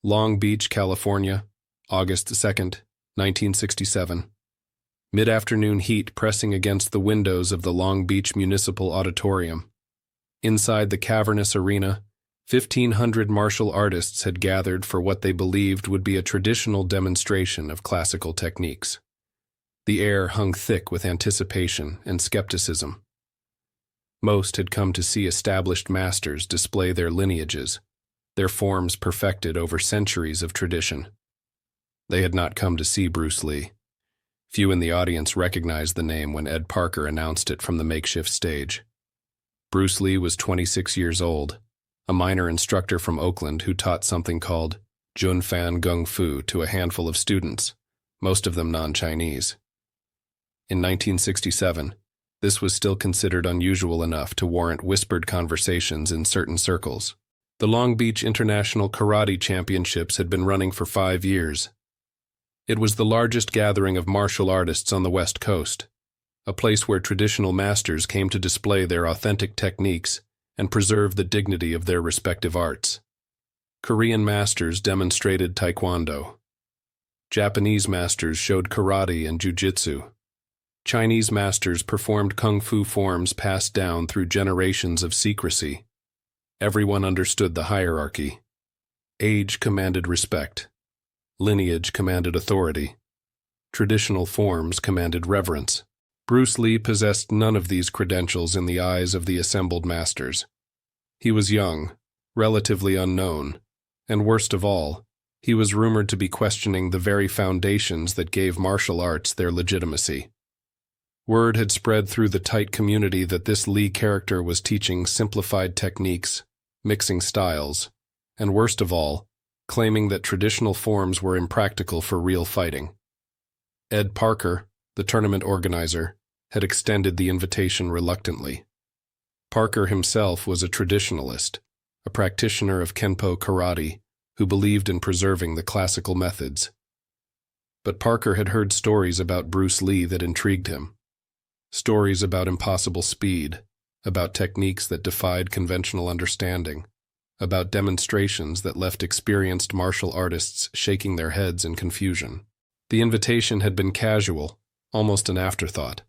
Long Beach, California, August 2nd, 1967. Mid-afternoon heat pressing against the windows of the Long Beach Municipal Auditorium. Inside the cavernous arena, 1,500 martial artists had gathered for what they believed would be a traditional demonstration of classical techniques. The air hung thick with anticipation and skepticism. Most had come to see established masters display their lineages, their forms perfected over centuries of tradition. They had not come to see Bruce Lee. Few in the audience recognized the name when Ed Parker announced it from the makeshift stage. Bruce Lee was 26 years old, a minor instructor from Oakland who taught something called Jun Fan Gung Fu to a handful of students, most of them non-Chinese. In 1967, this was still considered unusual enough to warrant whispered conversations in certain circles. The Long Beach International Karate Championships had been running for 5 years. It was the largest gathering of martial artists on the West Coast, a place where traditional masters came to display their authentic techniques and preserve the dignity of their respective arts. Korean masters demonstrated taekwondo. Japanese masters showed karate and jiu-jitsu. Chinese masters performed kung fu forms passed down through generations of secrecy. Everyone understood the hierarchy. Age commanded respect. Lineage commanded authority. Traditional forms commanded reverence. Bruce Lee possessed none of these credentials in the eyes of the assembled masters. He was young, relatively unknown, and worst of all, he was rumored to be questioning the very foundations that gave martial arts their legitimacy. Word had spread through the tight community that this Lee character was teaching simplified techniques, mixing styles, and worst of all, claiming that traditional forms were impractical for real fighting. Ed Parker, the tournament organizer, had extended the invitation reluctantly. Parker himself was a traditionalist, a practitioner of Kenpo karate, who believed in preserving the classical methods. But Parker had heard stories about Bruce Lee that intrigued him. Stories about impossible speed, about techniques that defied conventional understanding, about demonstrations that left experienced martial artists shaking their heads in confusion. The invitation had been casual, almost an afterthought.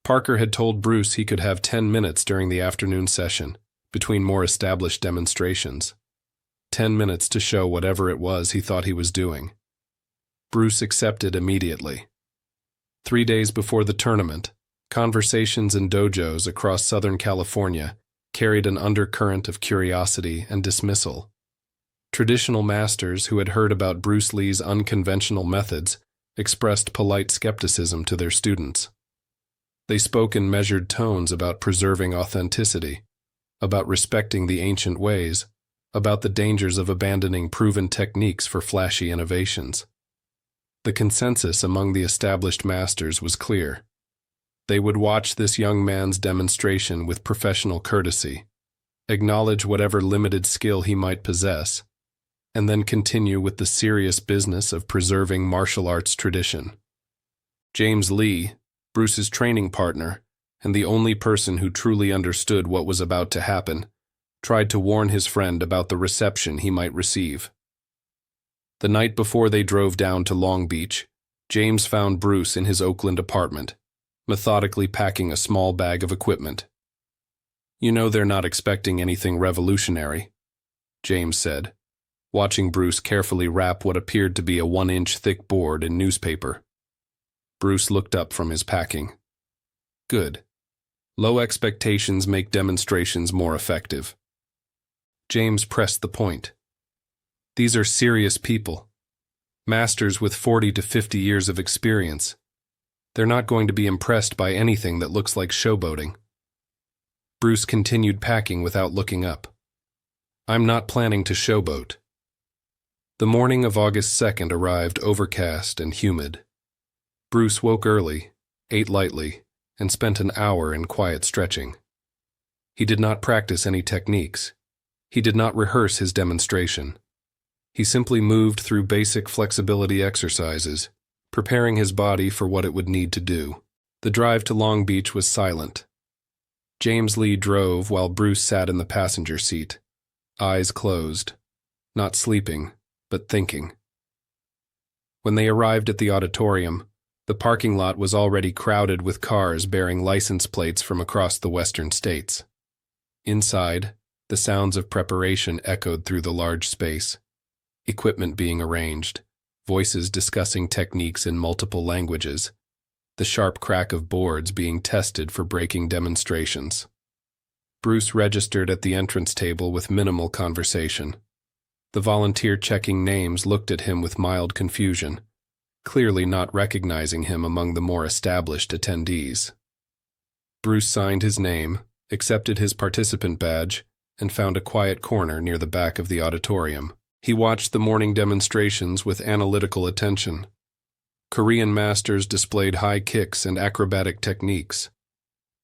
Parker had told Bruce he could have 10 minutes during the afternoon session, between more established demonstrations. 10 minutes to show whatever it was he thought he was doing. Bruce accepted immediately. 3 days before the tournament, conversations in dojos across Southern California carried an undercurrent of curiosity and dismissal. Traditional masters who had heard about Bruce Lee's unconventional methods expressed polite skepticism to their students. They spoke in measured tones about preserving authenticity, about respecting the ancient ways, about the dangers of abandoning proven techniques for flashy innovations. The consensus among the established masters was clear. They would watch this young man's demonstration with professional courtesy, acknowledge whatever limited skill he might possess, and then continue with the serious business of preserving martial arts tradition. James Lee, Bruce's training partner, and the only person who truly understood what was about to happen, tried to warn his friend about the reception he might receive. The night before they drove down to Long Beach, James found Bruce in his Oakland apartment, methodically packing a small bag of equipment. "You know they're not expecting anything revolutionary," James said, watching Bruce carefully wrap what appeared to be a 1-inch thick board in newspaper. Bruce looked up from his packing. "Good. Low expectations make demonstrations more effective." James pressed the point. "These are serious people, masters with 40 to 50 years of experience. They're not going to be impressed by anything that looks like showboating." Bruce continued packing without looking up. "I'm not planning to showboat." The morning of August 2nd arrived overcast and humid. Bruce woke early, ate lightly, and spent an hour in quiet stretching. He did not practice any techniques. He did not rehearse his demonstration. He simply moved through basic flexibility exercises, preparing his body for what it would need to do. The drive to Long Beach was silent. James Lee drove while Bruce sat in the passenger seat, eyes closed, not sleeping, but thinking. When they arrived at the auditorium, the parking lot was already crowded with cars bearing license plates from across the western states. Inside, the sounds of preparation echoed through the large space, equipment being arranged, voices discussing techniques in multiple languages, the sharp crack of boards being tested for braking demonstrations. Bruce registered at the entrance table with minimal conversation. The volunteer checking names looked at him with mild confusion, clearly not recognizing him among the more established attendees. Bruce signed his name, accepted his participant badge, and found a quiet corner near the back of the auditorium. He watched the morning demonstrations with analytical attention. Korean masters displayed high kicks and acrobatic techniques.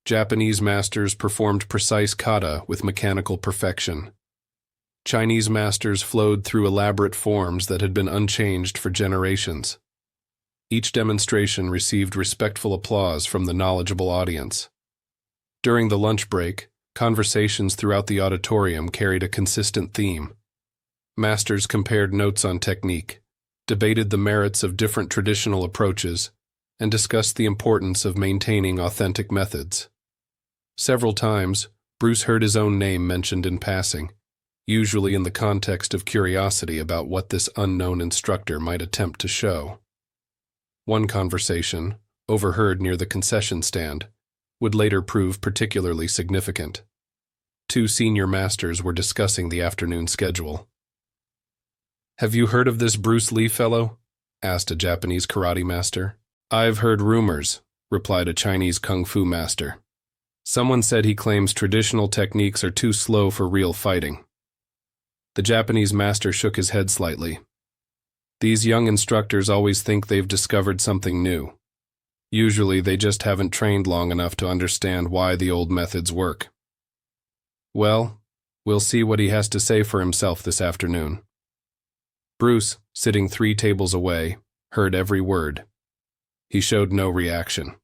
Japanese masters performed precise kata with mechanical perfection. Chinese masters flowed through elaborate forms that had been unchanged for generations. Each demonstration received respectful applause from the knowledgeable audience. During the lunch break, conversations throughout the auditorium carried a consistent theme. Masters compared notes on technique, debated the merits of different traditional approaches, and discussed the importance of maintaining authentic methods. Several times, Bruce heard his own name mentioned in passing, usually in the context of curiosity about what this unknown instructor might attempt to show. One conversation, overheard near the concession stand, would later prove particularly significant. Two senior masters were discussing the afternoon schedule. "Have you heard of this Bruce Lee fellow?" asked a Japanese karate master. "I've heard rumors," replied a Chinese kung fu master. "Someone said he claims traditional techniques are too slow for real fighting." The Japanese master shook his head slightly. "These young instructors always think they've discovered something new. Usually they just haven't trained long enough to understand why the old methods work." "Well, we'll see what he has to say for himself this afternoon." Bruce, sitting 3 tables away, heard every word. He showed no reaction.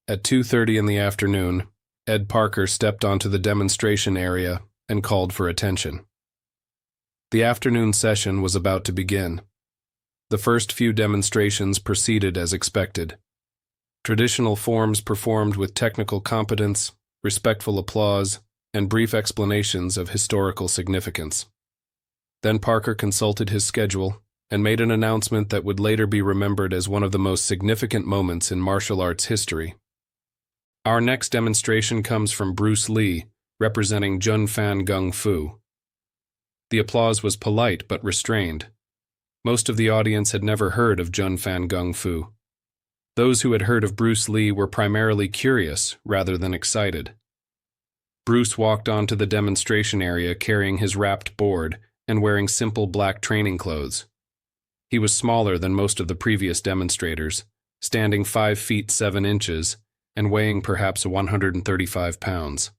At 2:30 in the afternoon, Ed Parker stepped onto the demonstration area and called for attention. The afternoon session was about to begin. The first few demonstrations proceeded as expected. Traditional forms performed with technical competence, respectful applause, and brief explanations of historical significance. Then Parker consulted his schedule and made an announcement that would later be remembered as one of the most significant moments in martial arts history. "Our next demonstration comes from Bruce Lee, representing Jun Fan Gung Fu." The applause was polite but restrained. Most of the audience had never heard of Jun Fan Gung Fu. Those who had heard of Bruce Lee were primarily curious rather than excited. Bruce walked onto the demonstration area carrying his wrapped board and wearing simple black training clothes. He was smaller than most of the previous demonstrators, standing 5 feet 7 inches and weighing perhaps 135 pounds.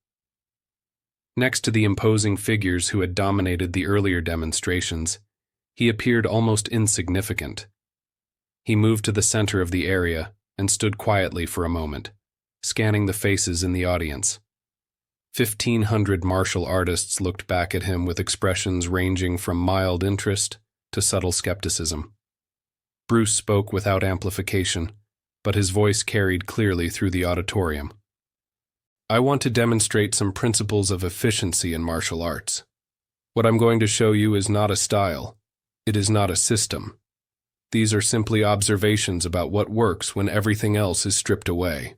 Next to the imposing figures who had dominated the earlier demonstrations, he appeared almost insignificant. He moved to the center of the area and stood quietly for a moment, scanning the faces in the audience. 1,500 martial artists looked back at him with expressions ranging from mild interest to subtle skepticism. Bruce spoke without amplification, but his voice carried clearly through the auditorium. "I want to demonstrate some principles of efficiency in martial arts. What I'm going to show you is not a style. It is not a system. These are simply observations about what works when everything else is stripped away."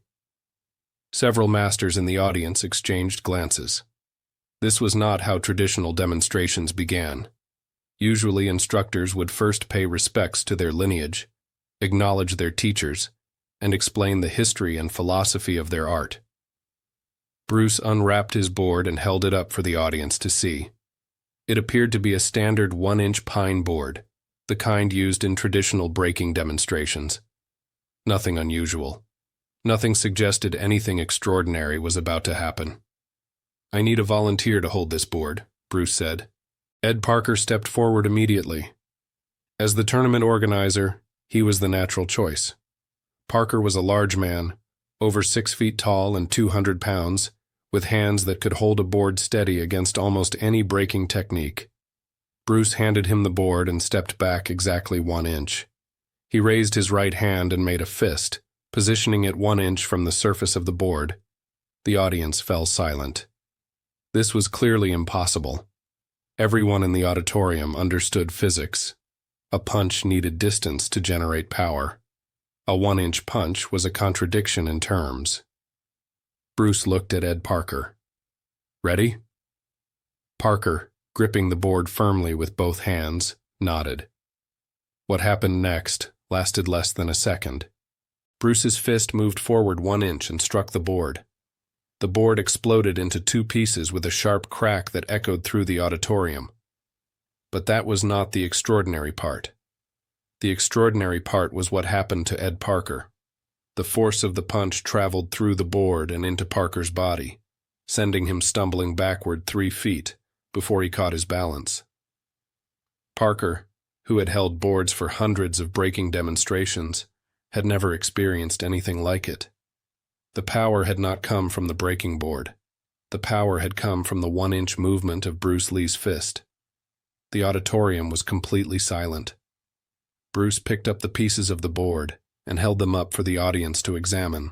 Several masters in the audience exchanged glances. This was not how traditional demonstrations began. Usually instructors would first pay respects to their lineage, acknowledge their teachers, and explain the history and philosophy of their art. Bruce unwrapped his board and held it up for the audience to see. It appeared to be a standard 1-inch pine board, the kind used in traditional braking demonstrations. Nothing unusual. Nothing suggested anything extraordinary was about to happen. "I need a volunteer to hold this board," Bruce said. Ed Parker stepped forward immediately. As the tournament organizer, he was the natural choice. Parker was a large man, over 6 feet tall and 200 pounds, with hands that could hold a board steady against almost any braking technique. Bruce handed him the board and stepped back exactly 1 inch. He raised his right hand and made a fist, positioning it 1 inch from the surface of the board. The audience fell silent. This was clearly impossible. Everyone in the auditorium understood physics. A punch needed distance to generate power. A 1-inch punch was a contradiction in terms. Bruce looked at Ed Parker. "Ready?" Parker, gripping the board firmly with both hands, nodded. What happened next lasted less than a second. Bruce's fist moved forward 1 inch and struck the board. The board exploded into 2 pieces with a sharp crack that echoed through the auditorium. But that was not the extraordinary part. The extraordinary part was what happened to Ed Parker. The force of the punch traveled through the board and into Parker's body, sending him stumbling backward 3 feet before he caught his balance. Parker, who had held boards for hundreds of breaking demonstrations, had never experienced anything like it. The power had not come from the breaking board. The power had come from the 1-inch movement of Bruce Lee's fist. The auditorium was completely silent. Bruce picked up the pieces of the board and held them up for the audience to examine.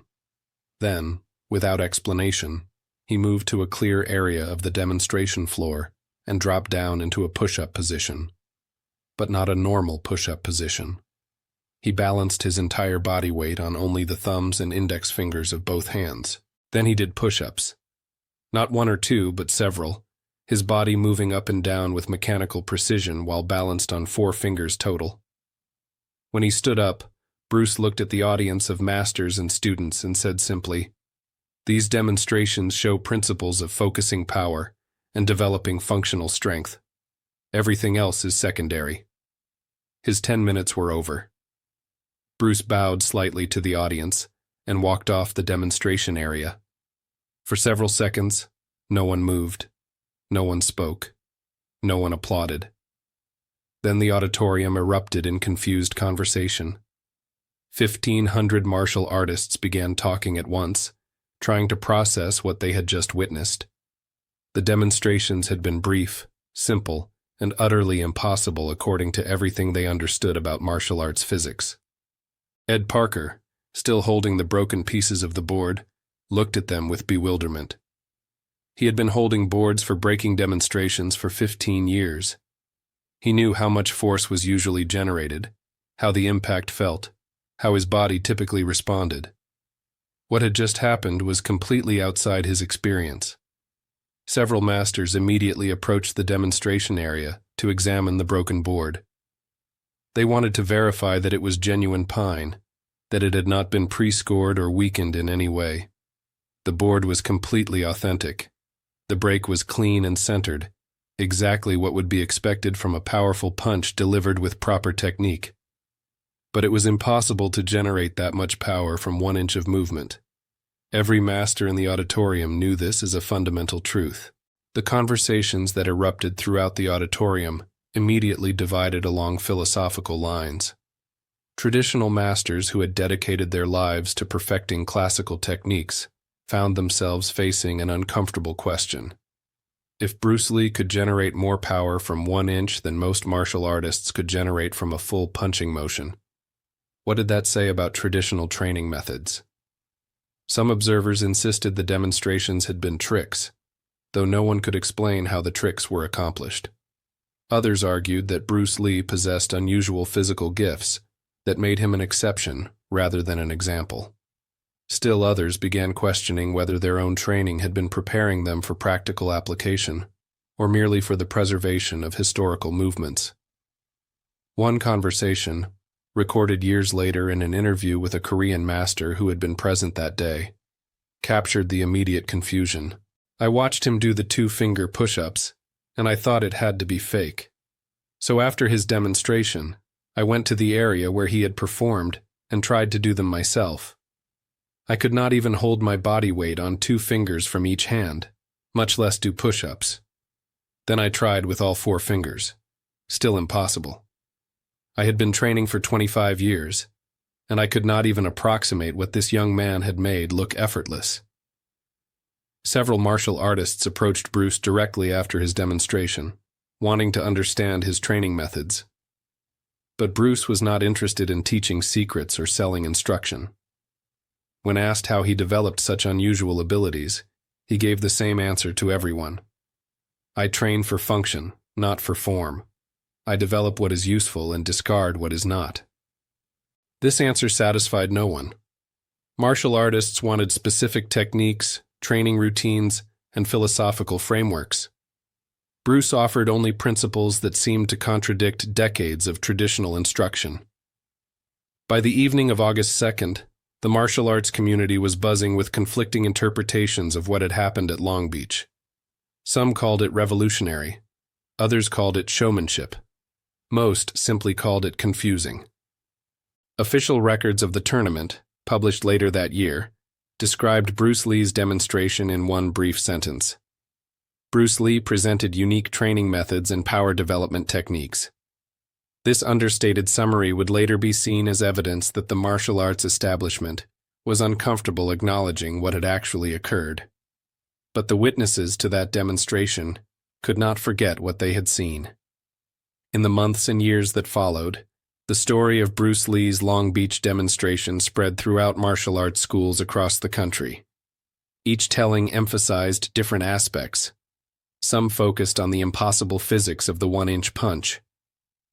Then, without explanation, he moved to a clear area of the demonstration floor and dropped down into a push-up position. But not a normal push-up position. He balanced his entire body weight on only the thumbs and index fingers of both hands. Then he did push-ups. Not 1 or 2, but several, his body moving up and down with mechanical precision while balanced on 4 fingers total. When he stood up, Bruce looked at the audience of masters and students and said simply, "These demonstrations show principles of focusing power and developing functional strength. Everything else is secondary." His 10 minutes were over. Bruce bowed slightly to the audience and walked off the demonstration area. For several seconds, no one moved. No one spoke. No one applauded. Then the auditorium erupted in confused conversation. 1,500 martial artists began talking at once, trying to process what they had just witnessed. The demonstrations had been brief, simple, and utterly impossible according to everything they understood about martial arts physics. Ed Parker, still holding the broken pieces of the board, looked at them with bewilderment. He had been holding boards for breaking demonstrations for 15 years. He knew how much force was usually generated, how the impact felt, how his body typically responded. What had just happened was completely outside his experience. Several masters immediately approached the demonstration area to examine the broken board. They wanted to verify that it was genuine pine, that it had not been pre-scored or weakened in any way. The board was completely authentic. The break was clean and centered, exactly what would be expected from a powerful punch delivered with proper technique. But it was impossible to generate that much power from 1 inch of movement. Every master in the auditorium knew this as a fundamental truth. The conversations that erupted throughout the auditorium immediately divided along philosophical lines. Traditional masters who had dedicated their lives to perfecting classical techniques found themselves facing an uncomfortable question. If Bruce Lee could generate more power from 1 inch than most martial artists could generate from a full punching motion, what did that say about traditional training methods? Some observers insisted the demonstrations had been tricks, though no one could explain how the tricks were accomplished. Others argued that Bruce Lee possessed unusual physical gifts that made him an exception rather than an example. Still others began questioning whether their own training had been preparing them for practical application, or merely for the preservation of historical movements. One conversation, recorded years later in an interview with a Korean master who had been present that day, captured the immediate confusion. "I watched him do the 2-finger push-ups, and I thought it had to be fake. So after his demonstration, I went to the area where he had performed and tried to do them myself. I could not even hold my body weight on 2 fingers from each hand, much less do push-ups. Then I tried with all 4 fingers. Still impossible. I had been training for 25 years, and I could not even approximate what this young man had made look effortless." Several martial artists approached Bruce directly after his demonstration. wanting to understand his training methods. But Bruce was not interested in teaching secrets or selling instruction. When asked how he developed such unusual abilities, he gave the same answer to everyone. "I train for function, not for form. I develop what is useful and discard what is not." This answer satisfied no one. Martial artists wanted specific techniques, training routines, and philosophical frameworks. Bruce offered only principles that seemed to contradict decades of traditional instruction. By the evening of August 2nd, the martial arts community was buzzing with conflicting interpretations of what had happened at Long Beach. Some called it revolutionary. Others called it showmanship. Most simply called it confusing. Official records of the tournament, published later that year, described Bruce Lee's demonstration in one brief sentence. Bruce Lee presented unique training methods and power development techniques. This understated summary would later be seen as evidence that the martial arts establishment was uncomfortable acknowledging what had actually occurred. But the witnesses to that demonstration could not forget what they had seen. In the months and years that followed, the story of Bruce Lee's Long Beach demonstration spread throughout martial arts schools across the country. Each telling emphasized different aspects. Some focused on the impossible physics of the one-inch punch.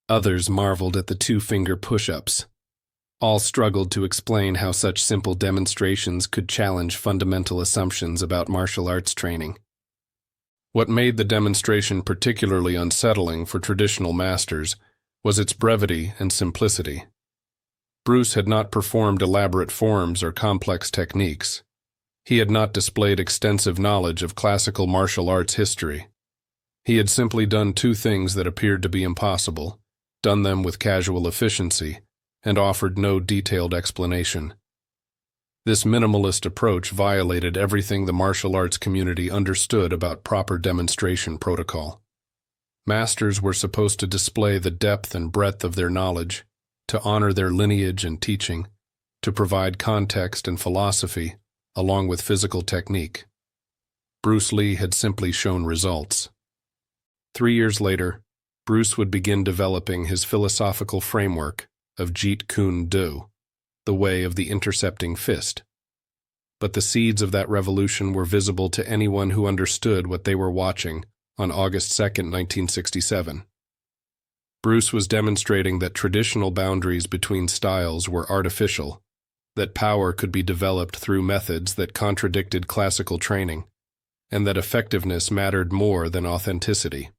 Others marveled at the two-finger push-ups. All struggled to explain how such simple demonstrations could challenge fundamental assumptions about martial arts training. What made the demonstration particularly unsettling for traditional masters was its brevity and simplicity. Bruce had not performed elaborate forms or complex techniques. He had not displayed extensive knowledge of classical martial arts history. He had simply done two things that appeared to be impossible, done them with casual efficiency, and offered no detailed explanation. This minimalist approach violated everything the martial arts community understood about proper demonstration protocol. Masters were supposed to display the depth and breadth of their knowledge, to honor their lineage and teaching, to provide context and philosophy, along with physical technique. Bruce Lee had simply shown results. 3 years later, Bruce would begin developing his philosophical framework of Jeet Kune Do, the way of the intercepting fist. But the seeds of that revolution were visible to anyone who understood what they were watching on August 2nd, 1967. Bruce was demonstrating that traditional boundaries between styles were artificial, that power could be developed through methods that contradicted classical training, and that effectiveness mattered more than authenticity.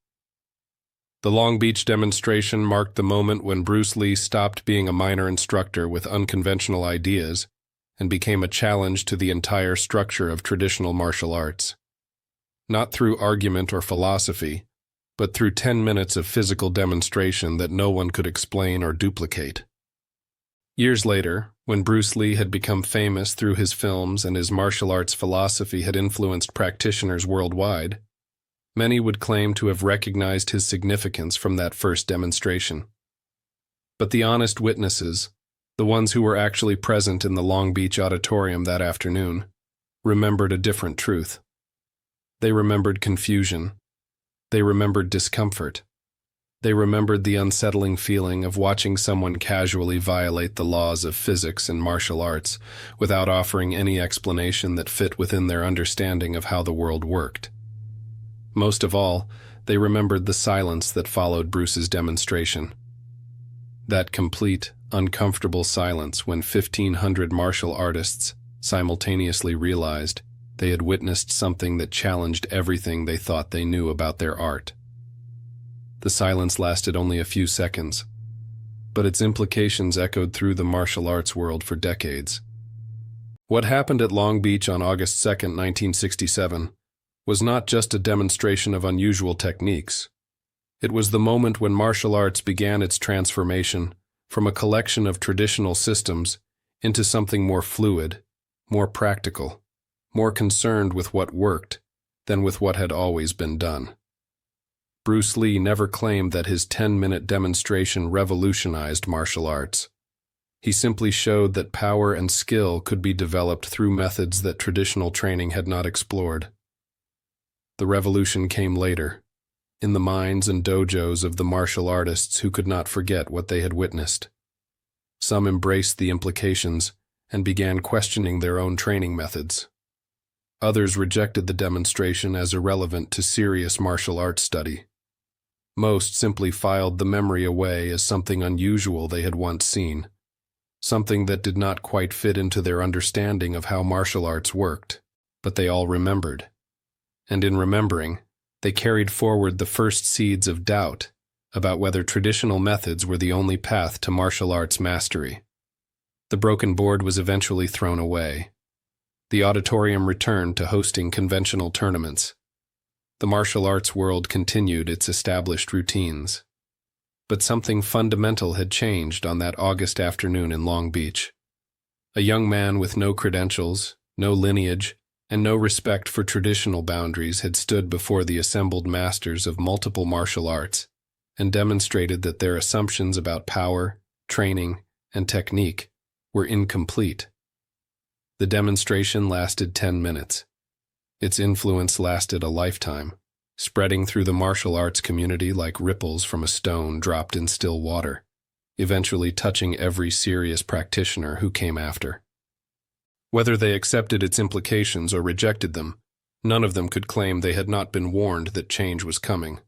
The Long Beach demonstration marked the moment when Bruce Lee stopped being a minor instructor with unconventional ideas and became a challenge to the entire structure of traditional martial arts. Not through argument or philosophy, but through 10 minutes of physical demonstration that no one could explain or duplicate. Years later, when Bruce Lee had become famous through his films and his martial arts philosophy had influenced practitioners worldwide, many would claim to have recognized his significance from that first demonstration. But the honest witnesses, the ones who were actually present in the Long Beach auditorium that afternoon, remembered a different truth. They remembered confusion. They remembered discomfort. They remembered the unsettling feeling of watching someone casually violate the laws of physics and martial arts without offering any explanation that fit within their understanding of how the world worked. Most of all, they remembered the silence that followed Bruce's demonstration. That complete, uncomfortable silence when 1,500 martial artists simultaneously realized they had witnessed something that challenged everything they thought they knew about their art. The silence lasted only a few seconds, but its implications echoed through the martial arts world for decades. What happened at Long Beach on August 2nd, 1967, was not just a demonstration of unusual techniques. It was the moment when martial arts began its transformation from a collection of traditional systems into something more fluid, more practical, more concerned with what worked than with what had always been done. Bruce Lee never claimed that his 10-minute demonstration revolutionized martial arts. He simply showed that power and skill could be developed through methods that traditional training had not explored. The revolution came later, in the minds and dojos of the martial artists who could not forget what they had witnessed. Some embraced the implications and began questioning their own training methods. Others rejected the demonstration as irrelevant to serious martial arts study. Most simply filed the memory away as something unusual they had once seen, something that did not quite fit into their understanding of how martial arts worked, but they all remembered. And in remembering, they carried forward the first seeds of doubt about whether traditional methods were the only path to martial arts mastery. The broken board was eventually thrown away. The auditorium returned to hosting conventional tournaments. The martial arts world continued its established routines. But something fundamental had changed on that August afternoon in Long Beach. A young man with no credentials, no lineage, and no respect for traditional boundaries had stood before the assembled masters of multiple martial arts and demonstrated that their assumptions about power, training, and technique were incomplete. The demonstration lasted 10 minutes. Its influence lasted a lifetime, spreading through the martial arts community like ripples from a stone dropped in still water, eventually touching every serious practitioner who came after. Whether they accepted its implications or rejected them, none of them could claim they had not been warned that change was coming.